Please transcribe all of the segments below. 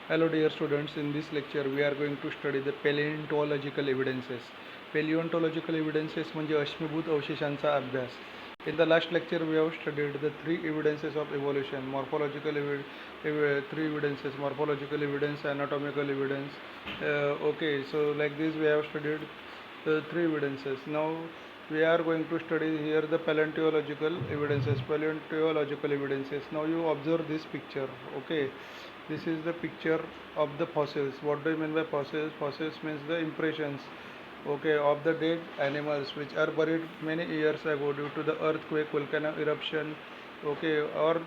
Hello dear students, in this lecture we are going to study the paleontological evidences. Paleontological evidences म्हणजे अश्मीभूत अवशेषांचा अभ्यास. In the last lecture we have studied the three evidences of evolution, three evidences, morphological evidence, anatomical evidence. Okay, so like this we have studied the three evidences. Now we are going to study here the paleontological evidences. Now you observe this picture. Okay, this is the picture of the fossils. What do you mean by fossils? Fossils means the impressions, okay, of the dead animals which are buried many years ago due to the earthquake, volcano eruption, okay, or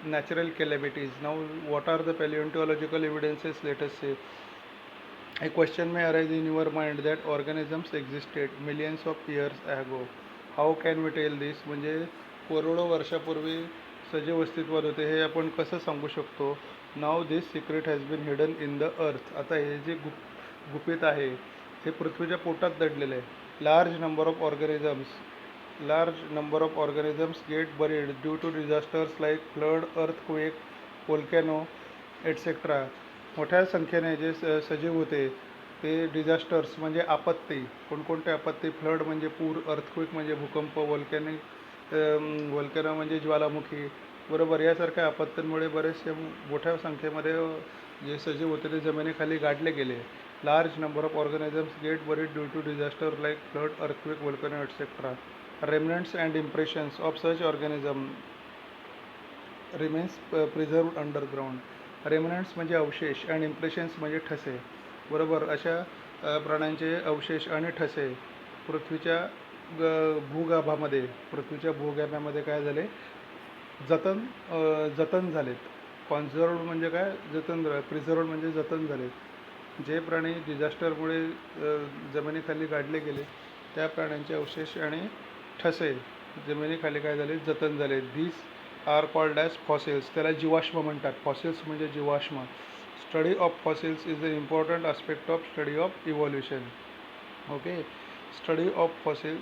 natural calamities. Now what are the paleontological evidences? Let us say a question may arise in your mind that organisms existed millions of years ago. How can we tell this? म्हणजे करोडो वर्षापूर्वी सजीव अस्तित्वात होते हे आपण कसं सांगू शकतो? Now this secret has been hidden in the earth. आता हे जे गुपित आहे हे पृथ्वीच्या पोटात दडलेलं आहे. Large number of organisms get buried due to disasters like flood, earthquake, volcano, etc. मोठ्या संख्येने जे सजीव होते ते डिझास्टर्स म्हणजे आपत्ती, कोणकोणते आपत्ती? फ्लड म्हणजे पूर, अर्थक्वेक म्हणजे भूकंप, वोल्कॅनो म्हणजे ज्वालामुखी, बरोबर, यासारख्या आपत्तींमुळे बरेचसे मोठ्या संख्येमध्ये जे सजीव होते ते जमिनीखाली गाडले गेले. Large number of organisms get buried due to disaster like flood, earthquake, volcano etcetera. Remnants and impressions of such organism remains preserved underground. Remnants म्हणजे अवशेष आणि इम्प्रेशन्स म्हणजे ठसे, बरोबर. अशा प्राण्यांचे अवशेष आणि ठसे पृथ्वीच्या भूगाभामध्ये काय झाले? जतन झालेत. कॉन्झर्व्ड म्हणजे काय? प्रिझर्व्ड म्हणजे जतन झालेत. जे प्राणी डिझास्टरमुळे जमिनीखाली गाडले गेले त्या प्राण्यांचे अवशेष आणि ठसे जमिनीखाली काय झाले? जतन झाले. This are called as fossils. त्याला जीवाश्म म्हणतात. फॉसिल्स म्हणजे जीवाश्म. Study of fossils is the important aspect of study of evolution. Okay, study of fossil,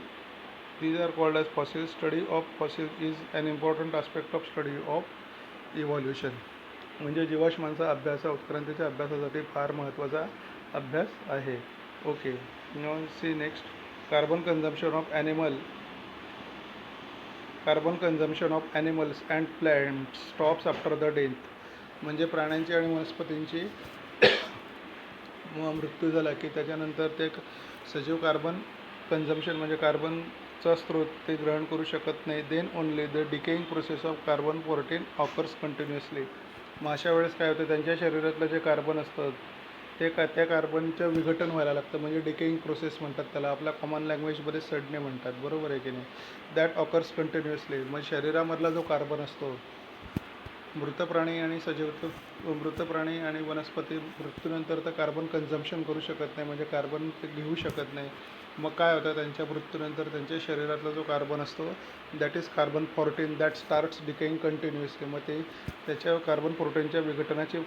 these are called as fossils. Study of fossil is an important aspect of study of evolution. म्हणजे जीवाश्मांचा अभ्यास हा उत्क्रांतीच्या अभ्यासासाठी फार महत्त्वाचा अभ्यास आहे. Okay, no see next. Carbon consumption of animals and plants stops after the death. म्हणजे प्राण्यांची आणि वनस्पतींची मृत्यू झाला की त्याच्यानंतर ते सजीव कार्बन कन्झम्पशन म्हणजे कार्बनचा स्रोत ते ग्रहण करू शकत नाही. Then only the decaying process of carbon 14 occurs continuously. मग अशा वेळेस काय होतं? त्यांच्या शरीरातलं जे कार्बन असतं त्या कार्बनचं विघटन व्हायला लागतं, म्हणजे डिकेइंग प्रोसेस म्हणतात त्याला. आपल्या कॉमन लँग्वेजमध्ये सडणे म्हणतात, बरोबर आहे की नाही? That occurs continuously. मग शरीरामधला जो कार्बन असतो, मृत प्राणी आणि वनस्पती मृत्यूनंतर तर कार्बन कन्झम्पशन करू शकत नाही, म्हणजे कार्बन ते घेऊ शकत नाही. मग काय होतं? त्यांच्या मृत्यूनंतर त्यांच्या शरीरातला जो कार्बन असतो that is carbon 14 that starts decaying continuously. मग त्याच्या कार्बन 14च्या विघटनाची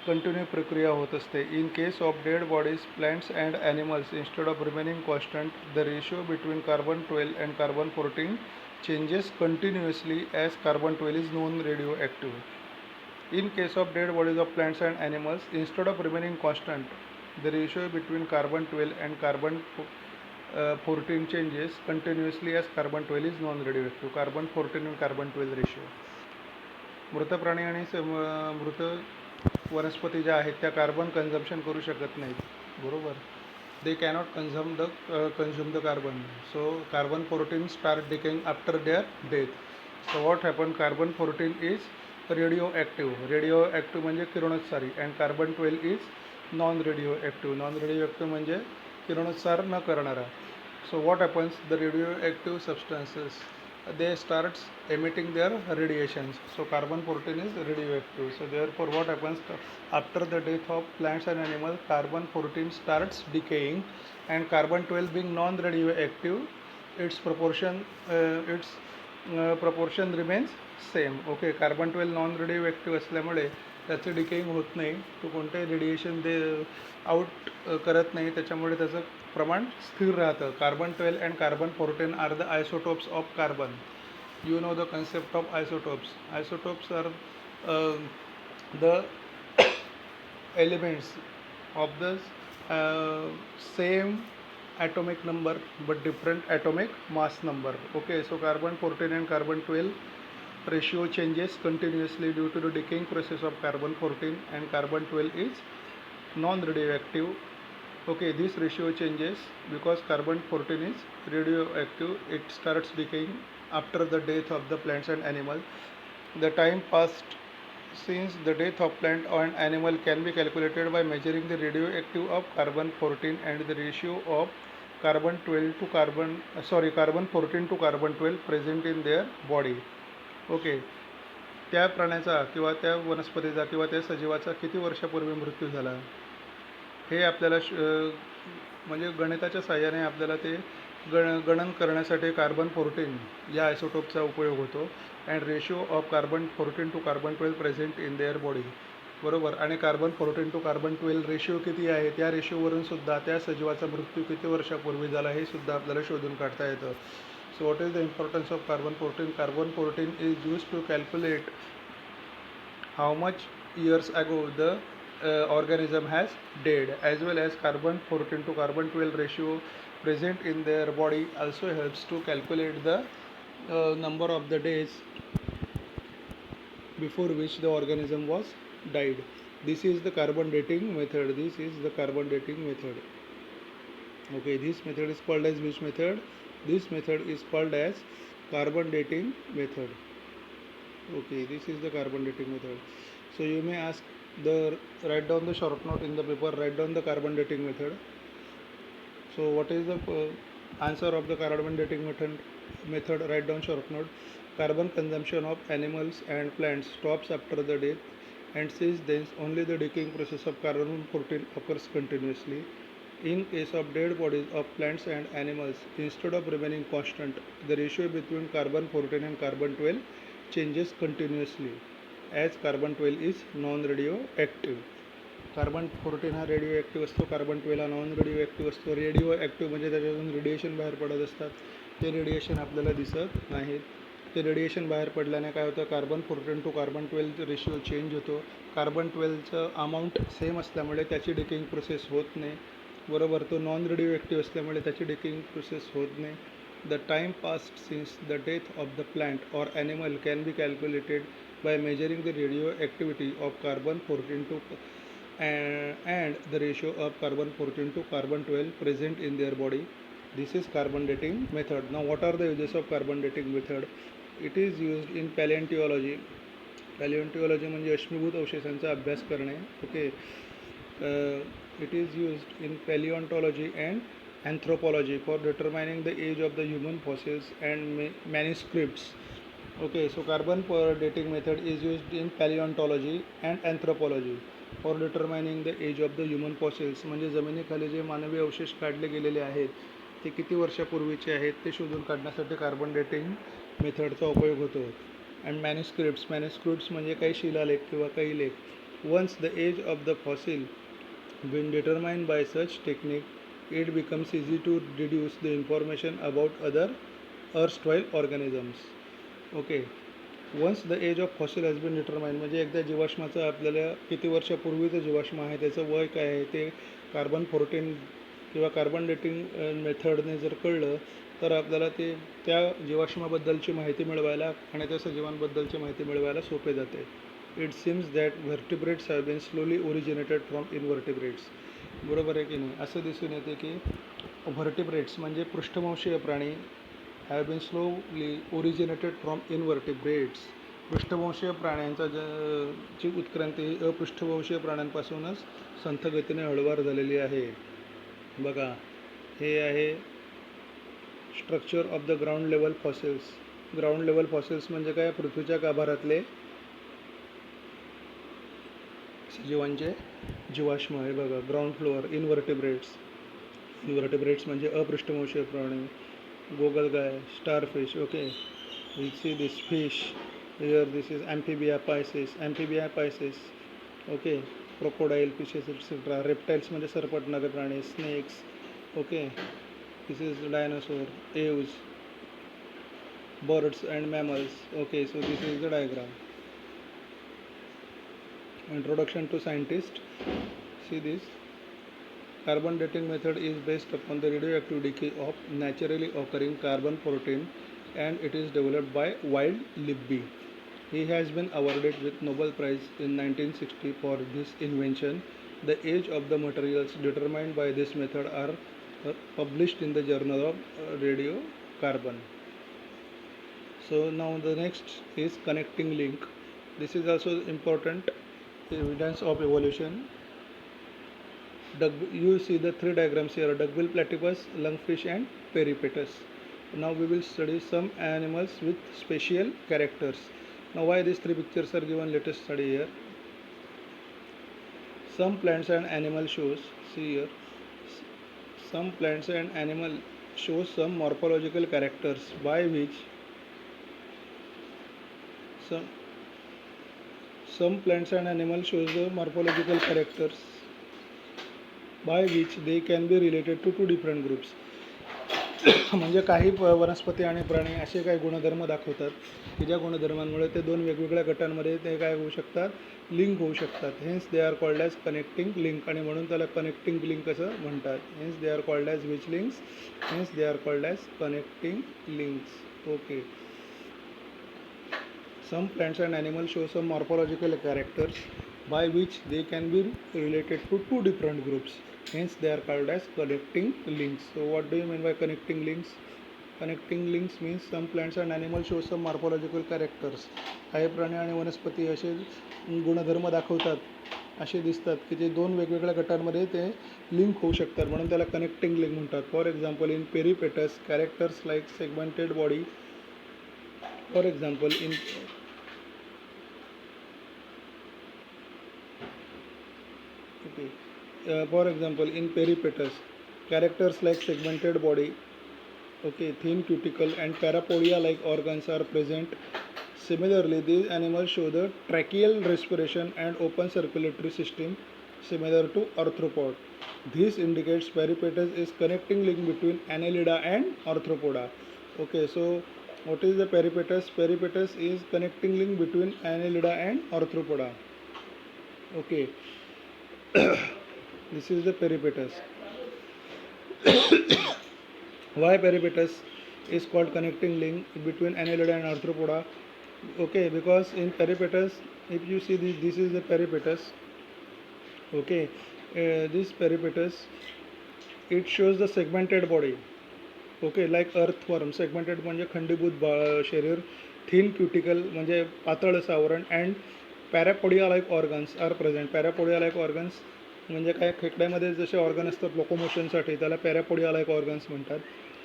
कंटिन्यू प्रक्रिया होत असते. In case of dead bodies, plants and animals, instead of remaining constant, the ratio between carbon 12 and carbon 14 changes continuously as carbon 12 is non-radioactive. In case of dead bodies of plants and animals, instead of remaining constant, the ratio between carbon 12 and carbon 14 changes continuously as carbon 12 is non-radioactive. Carbon 14 and carbon 12 ratio. मृत प्राणी आणि मृत वनस्पती ज्या आहेत त्या carbon consumption करू शकत नाहीत, बरोबर. they cannot consume the carbon, so carbon 14 start decaying after their death. So what happened? Carbon 14 is radioactive म्हणजे किरणोत्सारी, and carbon 12 is non radioactive म्हणजे किरणोत्सार न करणारा. So what happens? The radioactive substances, they starts emitting their radiations. So carbon 14 is radioactive. So therefore what happens? After the death of plants and animals, carbon 14 starts decaying, and carbon 12 being non radioactive, its proportion remains same. Okay, carbon 12 non radio असल्यामुळे त्याचं decaying होत नाही, तो कोणतेही radiation out करत नाही, त्याच्यामुळे त्याचं प्रमाण स्थिर राहतं. Carbon 12 and carbon 14 are the isotopes of carbon. You know the concept of isotopes. Isotopes are the elements of the uh, same atomic number but different atomic mass number. Okay, so carbon 14 and carbon 12 ratio changes continuously due to the decaying process of carbon 14, and carbon 12 is non-radioactive. Okay, this ratio changes because carbon 14 is radioactive. It starts decaying after the death of the plants and animals. The time passed since the death of plant and animal can be calculated by measuring the radioactive of carbon 14 and the ratio of carbon 12 to carbon 14 to carbon 12 present in their body. Okay, त्या प्राण्याचा किंवा त्या वनस्पतीचा किंवा त्या सजीवाचा किती वर्षापूर्वी मृत्यू झाला हे आपल्याला म्हणजे गणिताच्या साहाय्याने आपल्याला ते गणन करण्यासाठी कार्बन 14 या आयसोटोपचा उपयोग होतो. And ratio of carbon 14 to carbon 12 present in their body. बरोबर. आणि कार्बन 14 टू कार्बन 12 रेशिओ किती आहे त्या रेशिओवरून सुद्धा त्या सजीवाचा मृत्यू किती वर्षापूर्वी झाला हे सुद्धा आपल्याला शोधून काढता येतं. So what is the importance of carbon 14? Carbon 14 is use to calculate how much years ago the organism has died, as well as carbon 14 to carbon 12 ratio present in their body also helps to calculate the number of the days before which the organism was died. This is the carbon dating method. This is the carbon dating method. Okay, this method is called as which method? This method is called as carbon dating method. Okay, this is the carbon dating method. So you may ask write down the short note in the paper, write down the carbon dating method. So what is the answer of the carbon dating method? Write down short note. Carbon consumption of animals and plants stops after the death, and since then only the decaying process of carbon 14 occurs continuously. In case of dead bodies of plants and animals, instead of remaining constant, the ratio between carbon 14 and carbon 12 changes continuously, as carbon 12 is non-radioactive. Carbon 14 हा radio असतो, carbon 12 हा non radio असतो. Radio म्हणजे त्याच्यातून radiation बाहेर पडत असतात. ते रेडिएशन आपल्याला दिसत नाहीत. ते रेडिएशन बाहेर पडल्याने काय होतं, carbon 14 to carbon 12 ratio change होतो. कार्बन 12चं अमाऊंट सेम असल्यामुळे त्याची डिकेइंग प्रोसेस होत नाही. बरोबर. तो नॉन रेडिओ असल्यामुळे त्याची डिकेइंग प्रोसेस होत नाही. The time passed since the death of the plant or animal can be calculated by measuring the radioactivity of carbon 14 to and the ratio of carbon 14 to carbon 12 present in their body. This is carbon dating method. Now what are the uses of carbon dating method? It is used in paleontology. Paleontology म्हणजे अश्मीभूत अवशेषांचा अभ्यास करणे. Okay. It is used in paleontology and anthropology for determining the age of the human fossils and manuscripts. Okay, so carbon dating method is used in paleontology and anthropology for determining the age of the human fossils. म्हणजे जमिनीखाली जे मानवी अवशेष काढले गेलेले आहेत ते किती वर्षापूर्वीचे आहेत ते शोधून काढण्यासाठी कार्बन डेटिंग मेथडचा उपयोग होतो. अँड मॅन्युस्क्रिप्ट्स म्हणजे काही शिलालेख किंवा काही लेख. Once the age of the fossil been determined by such technique, it becomes easy to deduce the information about other erstwhile organisms. Okay, once the age of fossil has been determined म्हणजे एकदा जीवाश्माचं आपल्याला किती वर्षापूर्वीचं जीवाश्म आहे त्याचं वय काय आहे ते कार्बन 14 किंवा कार्बन डेटिंग मेथडने जर कळलं तर आपल्याला ते त्या जीवाश्माबद्दलची माहिती मिळवायला आणि त्या सजीवांबद्दलची माहिती मिळवायला सोपे जाते. It seems that vertebrates have been slowly originated from invertebrates. बरोबर आहे की नाही. असं दिसून येते की व्हर्टिब्रेट्स म्हणजे पृष्ठवंशीय प्राणी have been slowly originated from invertebrates. पृष्ठवंशीय प्राण्यांचा ची उत्क्रांती ही अपृष्ठवंशीय प्राण्यांपासूनच संथ गतीने हळूवार झालेली आहे. बघा, हे आहे structure of the ground level fossils. Ground level fossils म्हणजे काय, पृथ्वीच्या गाभारातले सजीवांचे जीवाश्म आहे. बघा, ग्राउंड फ्लोअर इनव्हर्टिब्रेट्स म्हणजे अपृष्ठवंशीय प्राणी. गोगलगाय, starfish. Okay, we see this fish here. This is amphibia pisces. Okay, crocodile, fishes etcetera. Reptiles म्हणजे सरपटणारे प्राणी, snakes. Okay, this is dinosaur, aves, birds and mammals. Okay, so this is the diagram. Introduction to scientist. See this. Carbon dating method is based upon the radioactive decay of naturally occurring carbon protein, and it is developed by Wild Libby. He has been awarded with Nobel Prize in 1960 for this invention. The age of the materials determined by this method are published in the Journal of Radiocarbon. So now the next is connecting link. This is also important evidence of evolution. You see the three diagrams here: duckbill platypus, lungfish, and peripatus. Now we will study some animals with special characters. Now why these three pictures are given, let us study here. Some plants and animal shows, see here, some plants and animal show some morphological characters by which some plants and animals shows the morphological characters by which they can be related to two different groups. म्हणजे काही वनस्पती आणि प्राणी असे काही गुणधर्म दाखवतात की ज्या गुणधर्मांमुळे ते दोन वेगवेगळ्या गटांमध्ये ते काय होऊ शकतात, लिंक होऊ शकतात. Hence they are called as connecting link, आणि म्हणून त्याला कनेक्टिंग लिंक असं म्हणतात. Hence they are called as which links, hence they are called as connecting links. Okay. Some plants and animals show some morphological characters by which they can be related to two different groups. Hence, they are called as connecting links. So, what do you mean by connecting links? Connecting links means some plants and animals show some morphological characters. काही प्राणी आणि वनस्पती असे गुणधर्म दाखवतात, असे दिसतात की जे दोन वेगवेगळ्या गटांमध्ये ते लिंक होऊ शकतात, म्हणून त्याला कनेक्टिंग लिंक म्हणतात. For example, in Peripatus characters like segmented body. For example, in peripatus, characters like segmented body, thin cuticle, and parapodia-like organs are present. Similarly, these animals show the tracheal respiration and open circulatory system similar to arthropod. This indicates peripatus is connecting link between Annelida and Arthropoda. Okay, so what is the peripatus? Peripatus is connecting link between Annelida and Arthropoda. Okay. This is the peripatus. Why peripatus is called connecting link between Annelida and Arthropoda? Okay, because in peripatus, if you see this is the peripatus. Okay, this peripatus, it shows the segmented body. Okay, like earthworm. Segmented म्हणजे खंडीभूत शरीर, thin cuticle म्हणजे पातळ असं आवरण, and parapodia like organs are present. Parapodia like organs म्हणजे काय, खेकड्यामध्ये जसे organ असतात लोकोमोशनसाठी, त्याला पॅरापोडिया लाईक ऑर्गन्स म्हणतात.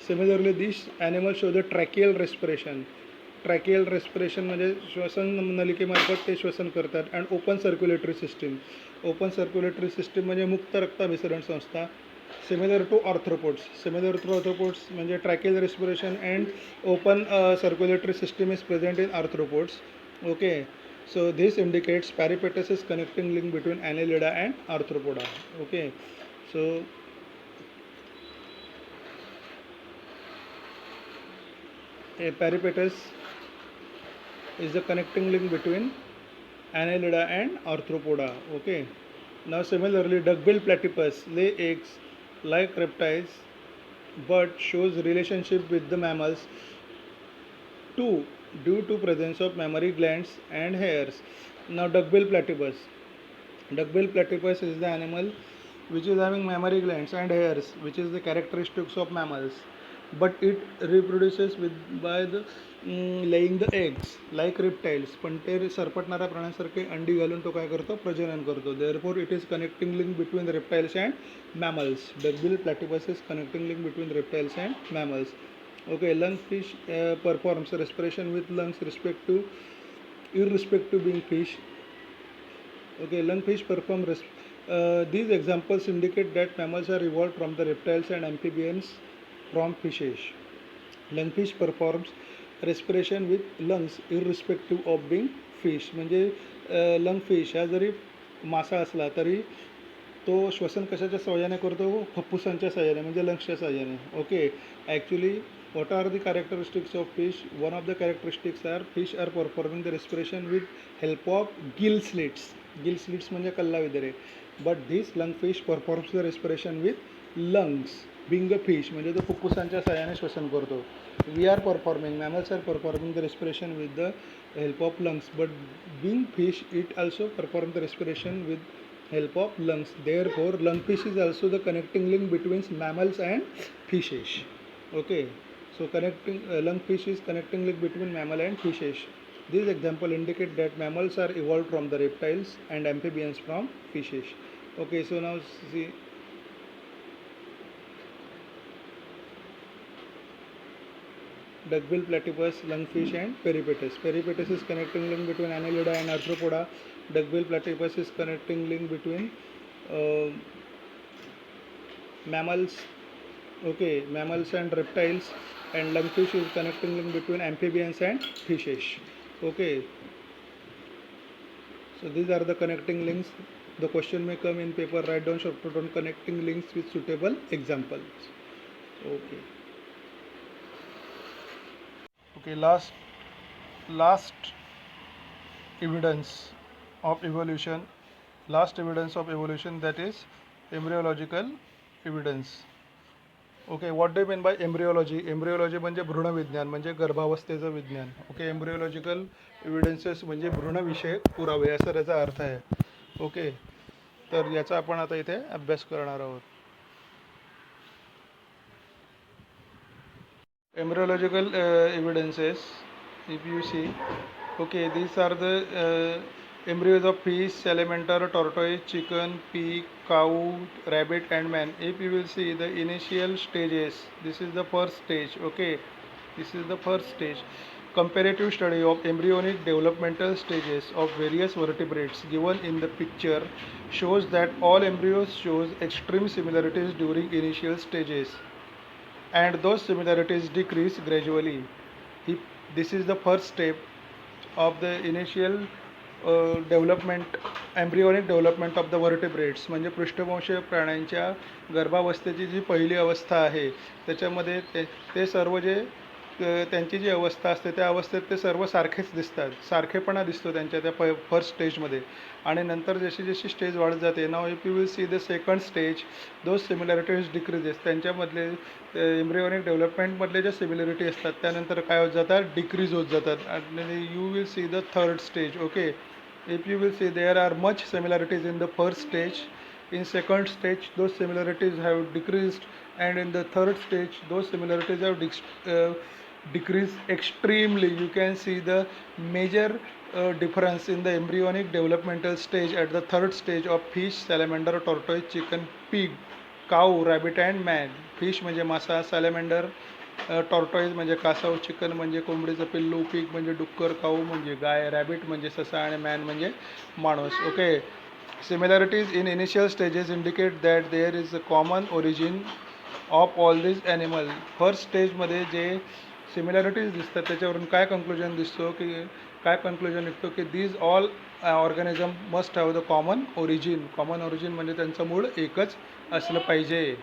Similarly this animal show the tracheal respiration. Tracheal respiration म्हणजे श्वसन नलिकेमार्फत ते श्वसन करतात. And open circulatory system. Open circulatory system म्हणजे मुक्त रक्ताभिसरण संस्था. Similar to arthropods. Similar to arthropods म्हणजे tracheal respiration and open circulatory system is present in arthropods. Okay. So this indicates peripatus is connecting link between Annelida and Arthropoda. Okay, so a peripatus is the connecting link between Annelida and Arthropoda. Okay, now similarly duckbill platypus lay eggs like reptiles but shows relationship with the mammals too, due to presence of mammary glands and hairs. Now duckbill platypus. Duckbill platypus is the animal which is having mammary glands and hairs, which is the characteristics of mammals, but it reproduces by the laying the eggs like reptiles. पण ते सरपटणाऱ्या प्राण्यांसारखे अंडी घालून तो काय करतो, प्रजनन करतो. Therefore it is connecting link between reptiles and mammals. Duckbill platypus is connecting link between reptiles and mammals. Okay, lungfish performs respiration with lungs irrespective being fish. Okay, lungfish perform these examples indicate that mammals are evolved from the reptiles and amphibians from fishes. Lungfish performs respiration with lungs irrespective of being fish. म्हणजे lungfish हा जरी मासा असला तरी तो श्वसन कशाच्या सहाय्याने करतो, फुफ्फुसांच्या सहाय्याने म्हणजे लंग्सच्या सहाय्याने. Okay. Actually what are the characteristics of fish? One of the characteristics are fish are performing the respiration with help of gill slits. Gill slits म्हणजे कल्ला वगैरे. But this lung fish performs the respiration with lungs. Being a fish म्हणजे तो फुफ्फुसांच्या सहाय्याने श्वसन करतो. We are performing, mammals are performing the respiration with the help of lungs, but being fish it also perform the respiration with help of lungs. Therefore lungfish is also the connecting link between mammals and fishes. Okay, so connecting lungfish is connecting link between mammal and fishes. These example indicate that mammals are evolved from the reptiles and amphibians from fishes. Okay, so now see duckbill platypus, lungfish and peripatus. Peripatus is connecting link between Annelida and Arthropoda. Duckbill platypus is connecting link between uh, mammals, okay, mammals and reptiles, and lungfish is connecting link between amphibians and fishes. Okay, so these are the connecting links. The question may come in paper. Write down short on connecting links with suitable examples. Okay. Okay, last evidence of evolution, that is embryological evidence. Okay, what do you mean by embryology? Embryology म्हणजे भ्रूणविज्ञान, म्हणजे गर्भावस्थेचं विज्ञान. Okay, एम्ब्रिओलॉजिकल evidences म्हणजे भ्रूणविषयक पुरावे असा त्याचा अर्थ आहे. Okay, तर याचा आपण आता इथे अभ्यास करणार आहोत. Embryological evidences, if you see, okay, these are the embryos of fish, salamander, tortoise, chicken, pig, cow, rabbit and man. If you will see the initial stages, this is the first stage. Okay, this is the first stage. Comparative study of embryonic developmental stages of various vertebrates given in the picture shows that all embryos shows extreme similarities during initial stages, and those similarities decrease gradually. If this is the first step of the initial development, embryonic development of the vertebrates म्हणजे पृष्ठवंशीय प्राण्यांच्या गर्भावस्थेची जी पहिली अवस्था आहे त्याच्यामध्ये ते सर्व जे त्यांची जी अवस्था असते त्या अवस्थेत ते सर्व सारखेच दिसतात, सारखेपणा दिसतो त्यांच्या त्या फर्स्ट स्टेजमध्ये. आणि नंतर जशी जशी स्टेज वाढत जाते, now if you will see the second stage, those similarities decreases. त्यांच्यामधले एम्ब्रिओनिक डेव्हलपमेंटमधले ज्या सिमिलॅरिटी असतात त्यानंतर काय होत जातात, डिक्रीज होत जातात. आणि you will see the third stage. Okay, if you will see there are much similarities in the first stage, in second stage those similarities have decreased, and in the third stage those similarities have decreased extremely. You can see the major difference in the embryonic developmental stage at the third stage of fish, salamander, tortoise, chicken, pig, cow, rabbit and man. Fish म्हणजे मासा, salamander tortoise म्हणजे कासव, chicken म्हणजे कोंबडीचं पिल्लू, pig म्हणजे डुक्कर, काऊ म्हणजे गाय, रॅबिट म्हणजे ससा आणि मॅन म्हणजे माणूस. Okay, similarities in initial stages indicate that there is a common origin of all this animal. First स्टेजमध्ये जे सिमिलॅरिटीज दिसतात त्याच्यावरून काय कंक्लुजन निघतो की these all organism must have the common origin. Common origin म्हणजे त्यांचं मूळ एकच असलं पाहिजे.